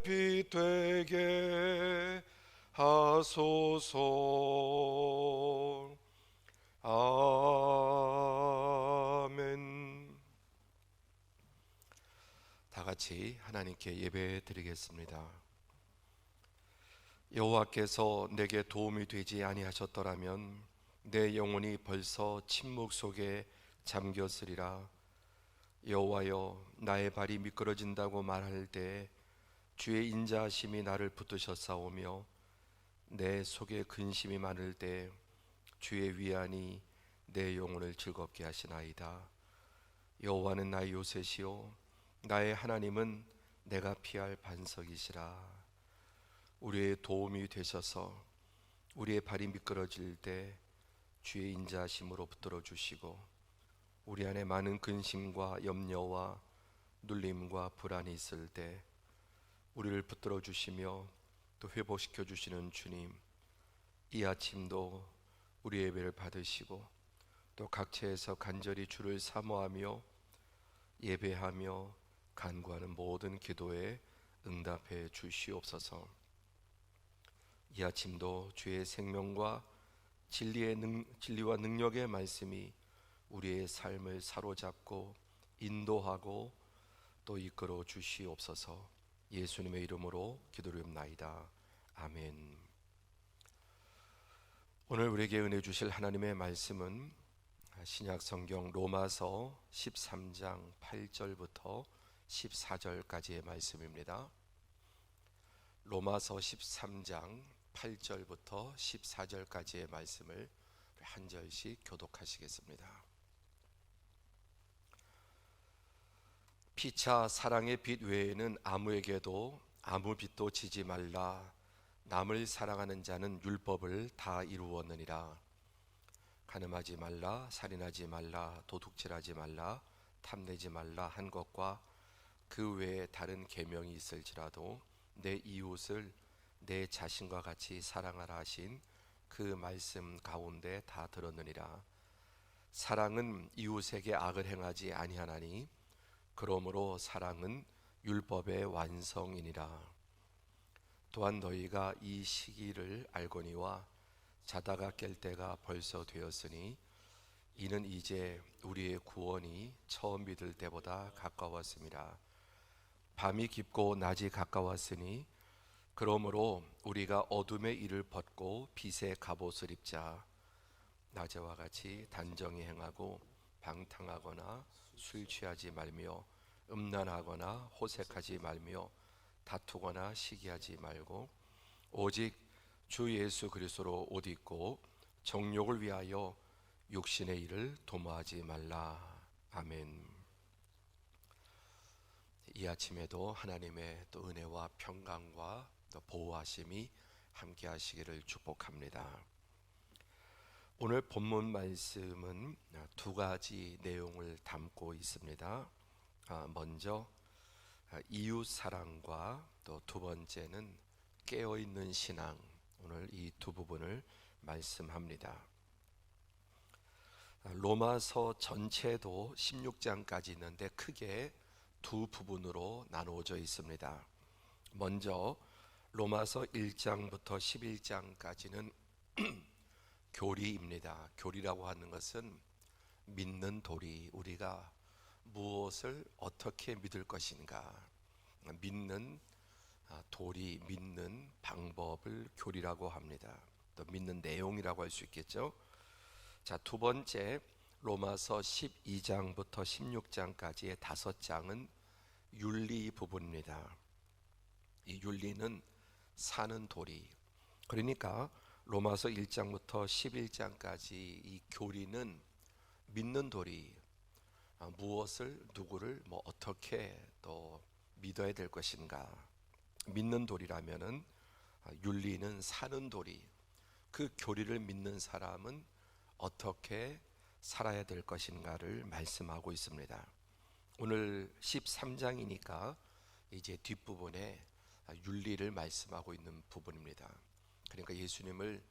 빛 되게 하소서. 아멘. 다 같이 하나님께 예배 드리겠습니다. 여호와께서 내게 도움이 되지 아니하셨더라면 내 영혼이 벌써 침묵 속에 잠겼으리라. 여호와여, 나의 발이 미끄러진다고 말할 때 주의 인자하심이 나를 붙드셨사오며 내 속에 근심이 많을 때 주의 위안이 내 영혼을 즐겁게 하시나이다. 여호와는 나의 요새시요 나의 하나님은 내가 피할 반석이시라. 우리의 도움이 되셔서 우리의 발이 미끄러질 때 주의 인자하심으로 붙들어 주시고 우리 안에 많은 근심과 염려와 눌림과 불안이 있을 때 우리를 붙들어 주시며 또 회복시켜 주시는 주님, 이 아침도 우리의 예배를 받으시고 또 각처에서 간절히 주를 사모하며 예배하며 간구하는 모든 기도에 응답해 주시옵소서. 이 아침도 주의 생명과 진리와 능력의 말씀이 우리의 삶을 사로잡고 인도하고 또 이끌어 주시옵소서. 예수님의 이름으로 기도드립나이다. 아멘. 오늘 우리에게 은혜 주실 하나님의 말씀은 신약 성경 로마서 13장 8절부터 14절까지의 말씀입니다. 로마서 13장 8절부터 14절까지의 말씀을 한 절씩 교독하시겠습니다. 피차 사랑의 빛 외에는 아무에게도 아무 빛도 지지 말라. 남을 사랑하는 자는 율법을 다 이루었느니라. 간음하지 말라, 살인하지 말라, 도둑질하지 말라, 탐내지 말라 한 것과 그 외에 다른 계명이 있을지라도 내 이웃을 내 자신과 같이 사랑하라 하신 그 말씀 가운데 다 들었느니라. 사랑은 이웃에게 악을 행하지 아니하나니 그러므로 사랑은 율법의 완성이니라. 또한 너희가 이 시기를 알거니와 자다가 깰 때가 벌써 되었으니 이는 이제 우리의 구원이 처음 믿을 때보다 가까웠습니다. 밤이 깊고 낮이 가까웠으니 그러므로 우리가 어둠의 일을 벗고 빛의 갑옷을 입자. 낮에와 같이 단정히 행하고 방탕하거나 술 취하지 말며 음란하거나 호색하지 말며 다투거나 시기하지 말고 오직 주 예수 그리스도로 옷 입고 정욕을 위하여 육신의 일을 도모하지 말라. 아멘. 이 아침에도 하나님의 또 은혜와 평강과 또 보호하심이 함께 하시기를 축복합니다. 오늘 본문 말씀은 두 가지 내용을 담고 있습니다. 먼저 이웃 사랑과 또 두 번째는 깨어있는 신앙, 오늘 이 두 부분을 말씀합니다. 로마서 전체도 16장까지 있는데 크게 두 부분으로 나누어져 있습니다. 먼저 로마서 1장부터 11장까지는 교리입니다. 교리라고 하는 것은 믿는 도리, 우리가 무엇을 어떻게 믿을 것인가 믿는 도리, 믿는 방법을 교리라고 합니다. 또 믿는 내용이라고 할 수 있겠죠. 자, 두 번째 로마서 12장부터 16장까지의 5장은 윤리 부분입니다. 이 윤리는 사는 도리. 그러니까 로마서 1장부터 11장까지 이 교리는 믿는 도리, 무엇을 누구를 어떻게 또 믿어야 될 것인가. 믿는 도리라면은 윤리는 사는 도리. 그 교리를 믿는 사람은 어떻게 살아야 될 것인가를 말씀하고 있습니다. 오늘 13장이니까 이제 뒷부분에 윤리를 말씀하고 있는 부분입니다. 그러니까 예수님을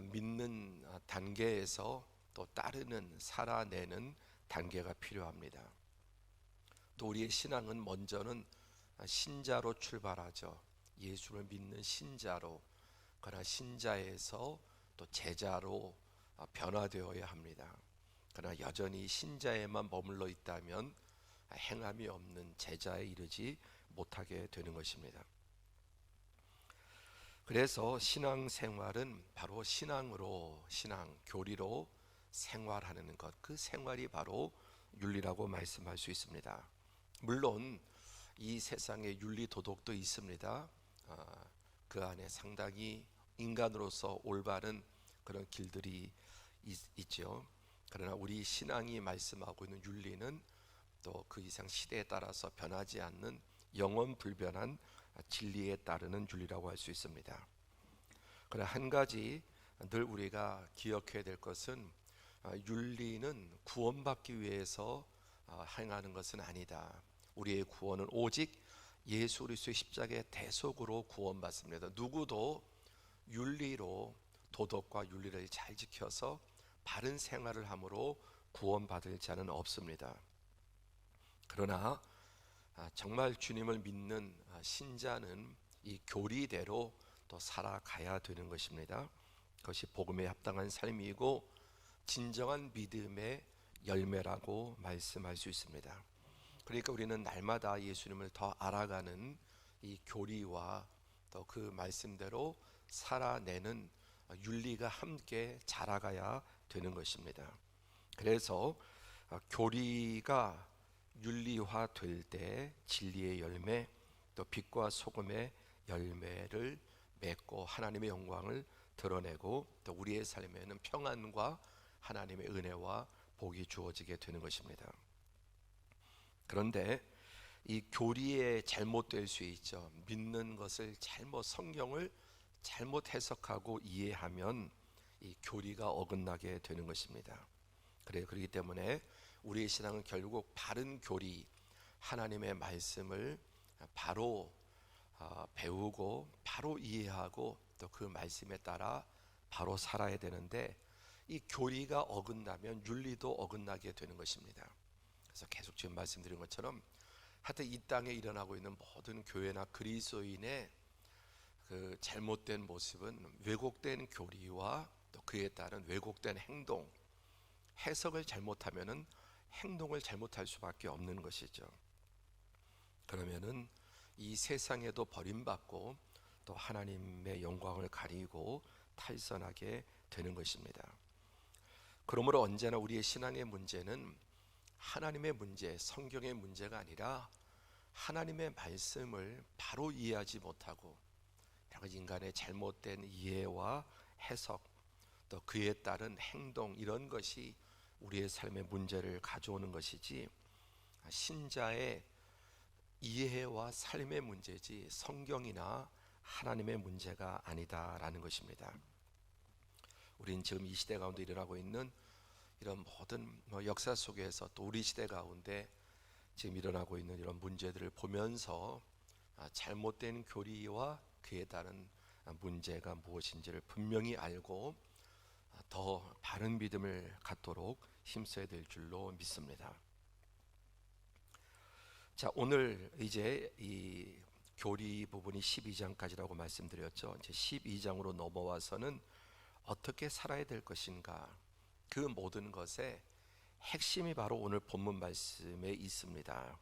믿는 단계에서 또 따르는 살아내는 단계가 필요합니다. 또 우리의 신앙은 먼저는 신자로 출발하죠. 예수를 믿는 신자로, 그러나 신자에서 또 제자로 변화되어야 합니다. 그러나 여전히 신자에만 머물러 있다면 행함이 없는 제자에 이르지 못하게 되는 것입니다. 그래서 신앙생활은 바로 신앙으로, 교리로 생활하는 것, 그 생활이 바로 윤리라고 말씀할 수 있습니다. 물론 이 세상에 윤리 도덕도 있습니다. 그 안에 상당히 인간으로서 올바른 그런 길들이 있죠. 그러나 우리 신앙이 말씀하고 있는 윤리는 또 그 이상 시대에 따라서 변하지 않는 영원 불변한 진리에 따르는 윤리라고 할 수 있습니다. 그러나 한 가지 늘 우리가 기억해야 될 것은 윤리는 구원받기 위해서 행하는 것은 아니다. 우리의 구원은 오직 예수 그리스도의 십자가의 대속으로 구원받습니다. 누구도 윤리로, 도덕과 윤리를 잘 지켜서 바른 생활을 함으로 구원받을 자는 없습니다. 그러나 정말 주님을 믿는 신자는 이 교리대로 또 살아가야 되는 것입니다. 그것이 복음에 합당한 삶이고 진정한 믿음의 열매라고 말씀할 수 있습니다. 그러니까 우리는 날마다 예수님을 더 알아가는 이 교리와 또 그 말씀대로 살아내는 윤리가 함께 자라가야 되는 것입니다. 그래서 교리가 윤리화 될 때 진리의 열매, 또 빛과 소금의 열매를 맺고 하나님의 영광을 드러내고 또 우리의 삶에는 평안과 하나님의 은혜와 복이 주어지게 되는 것입니다. 그런데 이 교리에 잘못될 수 있죠. 믿는 것을 성경을 잘못 해석하고 이해하면 이 교리가 어긋나게 되는 것입니다. 그렇기 때문에 우리의 신앙은 결국 바른 교리, 하나님의 말씀을 바로 배우고 바로 이해하고 또 그 말씀에 따라 바로 살아야 되는데, 이 교리가 어긋나면 윤리도 어긋나게 되는 것입니다. 그래서 계속 지금 말씀드린 것처럼 하여튼 이 땅에 일어나고 있는 모든 교회나 그리스도인의 그 잘못된 모습은 왜곡된 교리와 또 그에 따른 왜곡된 행동, 해석을 잘못하면은 행동을 잘못할 수밖에 없는 것이죠. 그러면은 이 세상에도 버림받고 또 하나님의 영광을 가리고 탈선하게 되는 것입니다. 그러므로 언제나 우리의 신앙의 문제는 하나님의 문제, 성경의 문제가 아니라 하나님의 말씀을 바로 이해하지 못하고 인간의 잘못된 이해와 해석, 또 그에 따른 행동, 이런 것이 우리의 삶의 문제를 가져오는 것이지 신자의 이해와 삶의 문제지 성경이나 하나님의 문제가 아니다라는 것입니다. 우리는 지금 이 시대 가운데 일어나고 있는 이런 모든 역사 속에서 또 우리 시대 가운데 지금 일어나고 있는 이런 문제들을 보면서 잘못된 교리와 그에 따른 문제가 무엇인지를 분명히 알고 더 바른 믿음을 갖도록 힘써야 될 줄로 믿습니다. 자, 오늘 이제 이 교리 부분이 12장까지라고 말씀드렸죠. 이제 12장으로 넘어와서는 어떻게 살아야 될 것인가, 그 모든 것의 핵심이 바로 오늘 본문 말씀에 있습니다.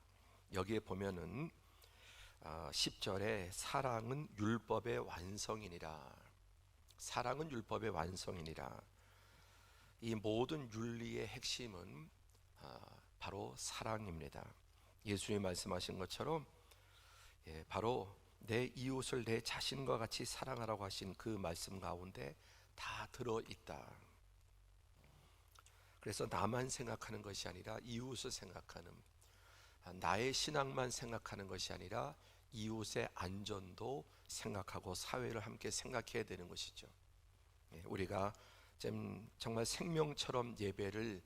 여기에 보면은 10절에 사랑은 율법의 완성이니라. 사랑은 율법의 완성이니라. 이 모든 윤리의 핵심은 바로 사랑입니다. 예수님이 말씀하신 것처럼 바로 내 이웃을 내 자신과 같이 사랑하라고 하신 그 말씀 가운데 다 들어있다. 그래서 나만 생각하는 것이 아니라 이웃을 생각하는, 나의 신앙만 생각하는 것이 아니라 이웃의 안전도 생각하고 사회를 함께 생각해야 되는 것이죠. 우리가 정말 생명처럼 예배를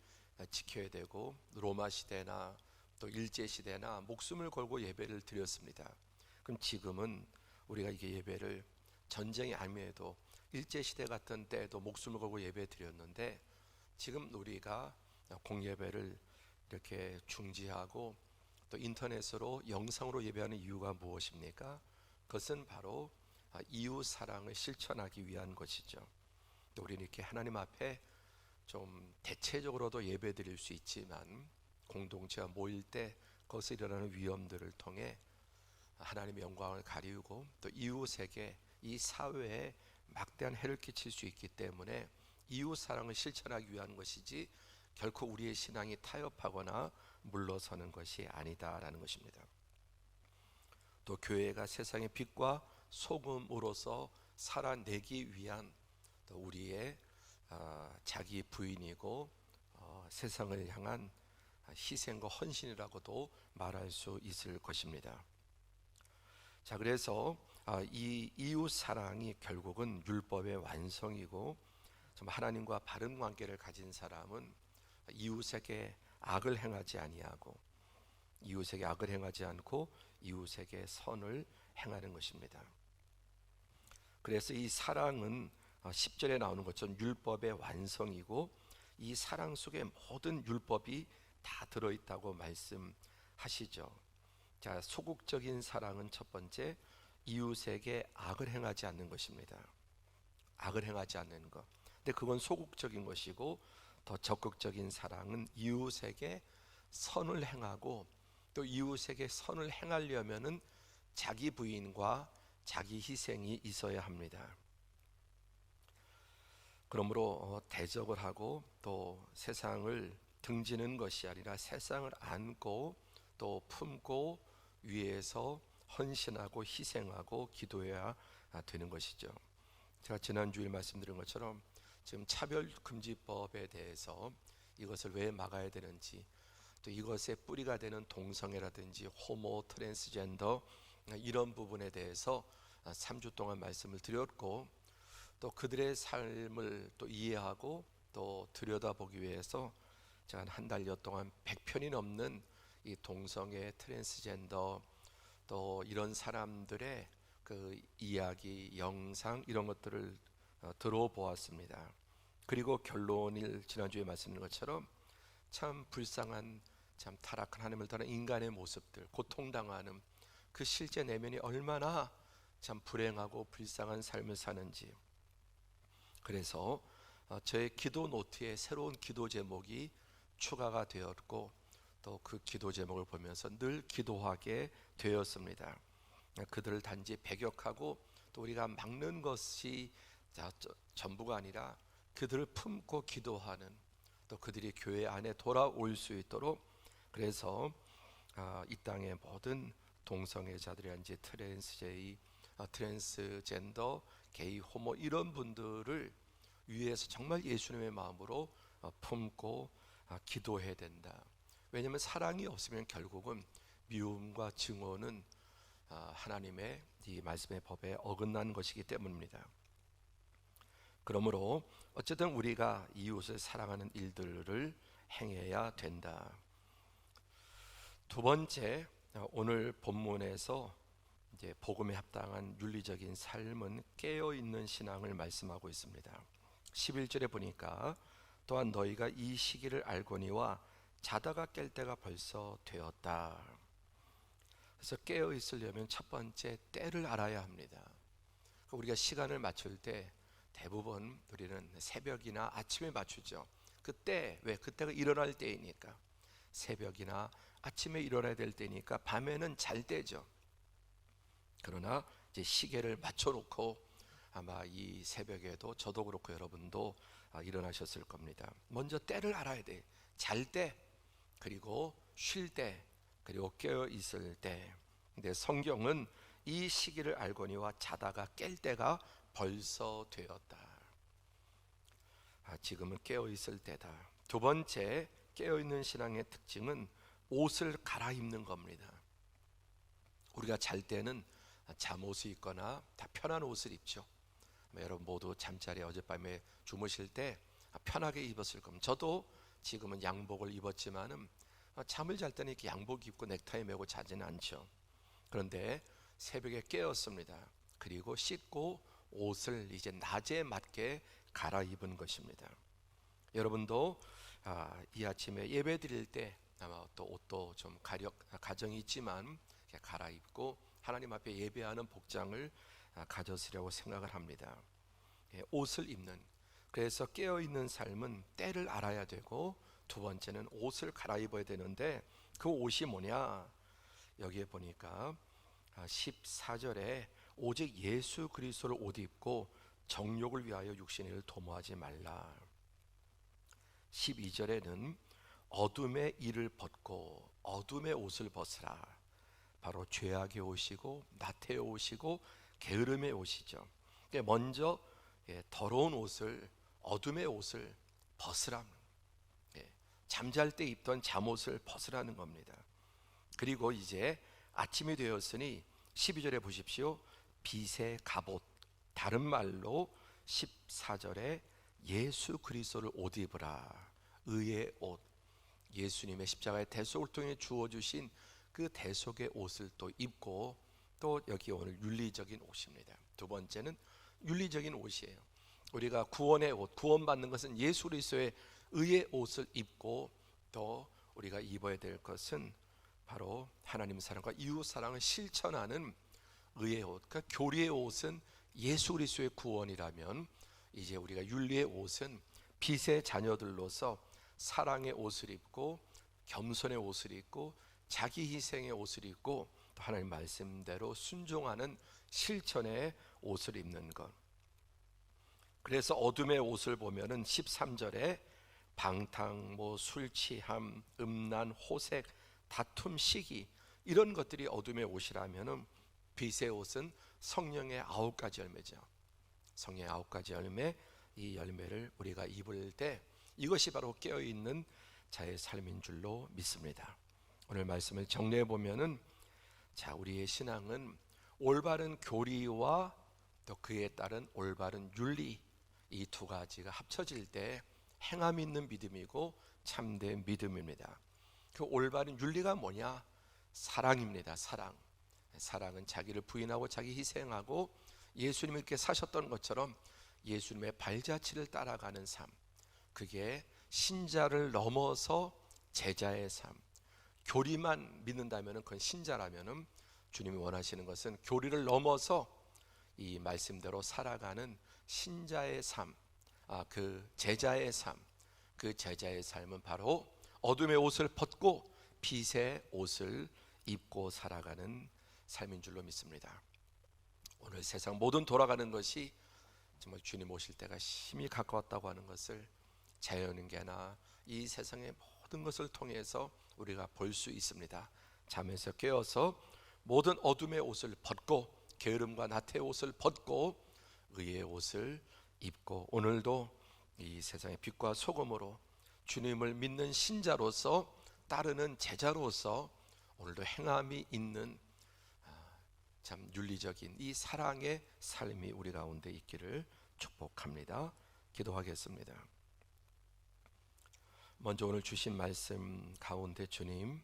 지켜야 되고, 로마 시대나 또 일제 시대나 목숨을 걸고 예배를 드렸습니다. 그럼 지금은 우리가 이게 예배를 전쟁이 아니어도 일제 시대 같은 때에도 목숨을 걸고 예배 드렸는데, 지금 우리가 공예배를 이렇게 중지하고 또 인터넷으로 영상으로 예배하는 이유가 무엇입니까? 그것은 바로 이웃 사랑을 실천하기 위한 것이죠. 또 우리는 이렇게 하나님 앞에 좀 대체적으로도 예배 드릴 수 있지만 공동체가 모일 때 거기서 일어나는 위험들을 통해 하나님의 영광을 가리우고 또 이웃에게 이 사회에 막대한 해를 끼칠 수 있기 때문에 이웃 사랑을 실천하기 위한 것이지 결코 우리의 신앙이 타협하거나 물러서는 것이 아니다라는 것입니다. 또 교회가 세상의 빛과 소금으로서 살아내기 위한 또 우리의 자기 부인이고 세상을 향한 희생과 헌신이라고도 말할 수 있을 것입니다. 자, 그래서 이 이웃 사랑이 결국은 율법의 완성이고 하나님과 바른 관계를 가진 사람은 이웃에게 악을 행하지 아니하고 이웃에게 악을 행하지 않고 이웃에게 선을 행하는 것입니다. 그래서 이 사랑은 10절에 나오는 것처럼 율법의 완성이고 이 사랑 속에 모든 율법이 다 들어있다고 말씀하시죠. 자, 소극적인 사랑은 첫 번째 이웃에게 악을 행하지 않는 것입니다. 악을 행하지 않는 것. 근데 그건 소극적인 것이고 더 적극적인 사랑은 이웃에게 선을 행하고 또 이웃에게 선을 행하려면은 자기 부인과 자기 희생이 있어야 합니다. 그러므로 대적을 하고 또 세상을 등지는 것이 아니라 세상을 안고 또 품고 위에서 헌신하고 희생하고 기도해야 되는 것이죠. 제가 지난주에 말씀드린 것처럼 지금 차별금지법에 대해서 이것을 왜 막아야 되는지 또 이것의 뿌리가 되는 동성애라든지 호모, 트랜스젠더 이런 부분에 대해서 3주 동안 말씀을 드렸고 또 그들의 삶을 또 이해하고 또 들여다보기 위해서 제가 한 달여 동안 100편이 넘는 이 동성애, 트랜스젠더 또 이런 사람들의 그 이야기, 영상 이런 것들을 들어보았습니다. 그리고 결론을 지난주에 말씀드린 것처럼 참 불쌍한 참 타락한 하나님을 따른 인간의 모습들, 고통당하는 그 실제 내면이 얼마나 참 불행하고 불쌍한 삶을 사는지. 그래서 저의 기도 노트에 새로운 기도 제목이 추가가 되었고 또 그 기도 제목을 보면서 늘 기도하게 되었습니다. 그들을 단지 배격하고 또 우리가 막는 것이 전부가 아니라 그들을 품고 기도하는 또 그들이 교회 안에 돌아올 수 있도록 그래서 이 땅의 모든 동성애자들이란지 트랜스젠더, 게이, 호모 이런 분들을 위해서 정말 예수님의 마음으로 품고 기도해야 된다. 왜냐하면 사랑이 없으면 결국은 미움과 증오는 하나님의 이 말씀의 법에 어긋난 것이기 때문입니다. 그러므로 어쨌든 우리가 이웃을 사랑하는 일들을 행해야 된다. 두 번째, 오늘 본문에서 이제 복음에 합당한 윤리적인 삶은 깨어 있는 신앙을 말씀하고 있습니다. 11절에 보니까 또한 너희가 이 시기를 알거니와 자다가 깰 때가 벌써 되었다. 그래서 깨어 있으려면 첫 번째 때를 알아야 합니다. 우리가 시간을 맞출 때 대부분 우리는 새벽이나 아침에 맞추죠. 그때 왜? 그때가 일어날 때이니까. 새벽이나 아침에 일어나야 될 때니까 밤에는 잘 때죠. 그러나 이제 시계를 맞춰놓고 아마 이 새벽에도 저도 그렇고 여러분도 일어나셨을 겁니다. 먼저 때를 알아야 돼. 잘 때, 그리고 쉴 때, 그리고 깨어 있을 때. 근데 성경은 이 시기를 알거니와 자다가 깰 때가 벌써 되었다. 지금은 깨어 있을 때다. 두 번째, 깨어 있는 신앙의 특징은 옷을 갈아입는 겁니다. 우리가 잘 때는 잠옷을 입거나 다 편한 옷을 입죠. 여러분 모두 잠자리에 어젯밤에 주무실 때 편하게 입었을 겁니다. 저도 지금은 양복을 입었지만은 잠을 잘 때는 이렇게 양복 입고 넥타이 메고 자지는 않죠. 그런데 새벽에 깨었습니다. 그리고 씻고 옷을 이제 낮에 맞게 갈아입은 것입니다. 여러분도 이 아침에 예배 드릴 때 아마 또 옷도 좀 가정이 있지만 갈아입고 하나님 앞에 예배하는 복장을 가졌으려고 생각을 합니다. 옷을 입는, 그래서 깨어있는 삶은 때를 알아야 되고, 두 번째는 옷을 갈아입어야 되는데 그 옷이 뭐냐, 여기에 보니까 14절에 오직 예수 그리스도를 옷 입고 정욕을 위하여 육신의 일을 도모하지 말라. 12절에는 어둠의 일을 벗고 어둠의 옷을 벗으라. 바로 죄악의 옷이고 나태의 옷이고 게으름의 옷이죠. 먼저 더러운 옷을, 어둠의 옷을 벗으라. 잠잘 때 입던 잠옷을 벗으라는 겁니다. 그리고 이제 아침이 되었으니 12절에 보십시오. 빛의 갑옷, 다른 말로 14절에 예수 그리스도를 옷 입으라. 의의 옷, 예수님의 십자가의 대속을 통해 주어주신 그 대속의 옷을 또 입고, 또 여기 오늘 윤리적인 옷입니다. 두 번째는 윤리적인 옷이에요. 우리가 구원의 옷, 구원받는 것은 예수 그리스도의 의의 옷을 입고, 또 우리가 입어야 될 것은 바로 하나님 사랑과 이웃 사랑을 실천하는 의의 옷. 그러니까 교리의 옷은 예수 그리스도의 구원이라면, 이제 우리가 윤리의 옷은 빛의 자녀들로서 사랑의 옷을 입고, 겸손의 옷을 입고, 자기 희생의 옷을 입고, 또 하나님 말씀대로 순종하는 실천의 옷을 입는 것. 그래서 어둠의 옷을 보면은 13절에 방탕, 술 취함, 음란, 호색, 다툼, 시기, 이런 것들이 어둠의 옷이라면은 빛의 옷은 성령의 9가지 열매죠. 성령의 9가지 열매, 이 열매를 우리가 입을 때 이것이 바로 깨어있는 자의 삶인 줄로 믿습니다. 오늘 말씀을 정리해 보면은, 자, 우리의 신앙은 올바른 교리와 또 그에 따른 올바른 윤리, 이 두 가지가 합쳐질 때 행함 있는 믿음이고 참된 믿음입니다. 그 올바른 윤리가 뭐냐? 사랑입니다. 사랑. 사랑은 자기를 부인하고 자기 희생하고 예수님이 이렇게 사셨던 것처럼 예수님의 발자취를 따라가는 삶, 그게 신자를 넘어서 제자의 삶. 교리만 믿는다면 그건 신자라면, 주님이 원하시는 것은 교리를 넘어서 이 말씀대로 살아가는 신자의 삶, 그 제자의 삶. 그 제자의 삶은 바로 어둠의 옷을 벗고 빛의 옷을 입고 살아가는 삶인 줄로 믿습니다. 오늘 세상 모든 돌아가는 것이 정말 주님 오실 때가 심히 가까웠다고 하는 것을 자연인계나 이 세상의 모든 것을 통해서 우리가 볼 수 있습니다. 잠에서 깨어서 모든 어둠의 옷을 벗고, 게으름과 나태의 옷을 벗고 의의 옷을 입고, 오늘도 이 세상의 빛과 소금으로 주님을 믿는 신자로서, 따르는 제자로서 오늘도 행함이 있는 참 윤리적인 이 사랑의 삶이 우리 가운데 있기를 축복합니다. 기도하겠습니다. 먼저 오늘 주신 말씀 가운데 주님,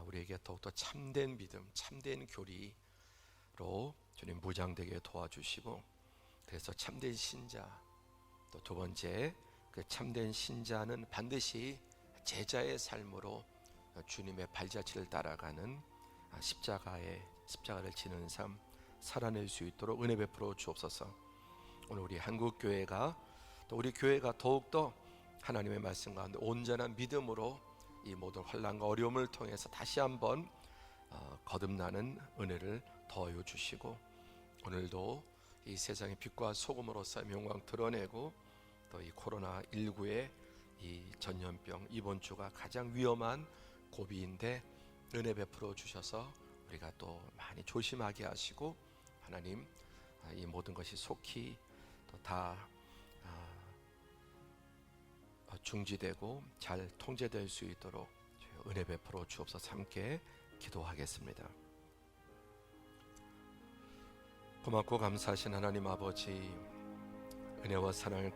우리에게 더욱더 참된 믿음, 참된 교리로 주님 무장되게 도와주시고, 그래서 참된 신자, 또 두 번째 그 참된 신자는 반드시 제자의 삶으로 주님의 발자취를 따라가는 십자가를 지는 삶 살아낼 수 있도록 은혜 베풀어 주옵소서. 오늘 우리 한국교회가, 또 우리 교회가 더욱더 하나님의 말씀 가운데 온전한 믿음으로 이 모든 환난과 어려움을 통해서 다시 한번 거듭나는 은혜를 더하여 주시고, 오늘도 이 세상의 빛과 소금으로서 영광 드러내고, 또 이 코로나19의 이 전염병, 이번 주가 가장 위험한 고비인데 은혜 베풀어 주셔서 우리가 또 많이 조심하게 하시고, 하나님 이 모든 것이 속히 또 다 중지되고 잘 통제될 수 있도록 은혜 베풀어 주옵소서. 함께 기도하겠습니다. 고맙고 감사하신 하나님 아버지, 은혜와 사랑을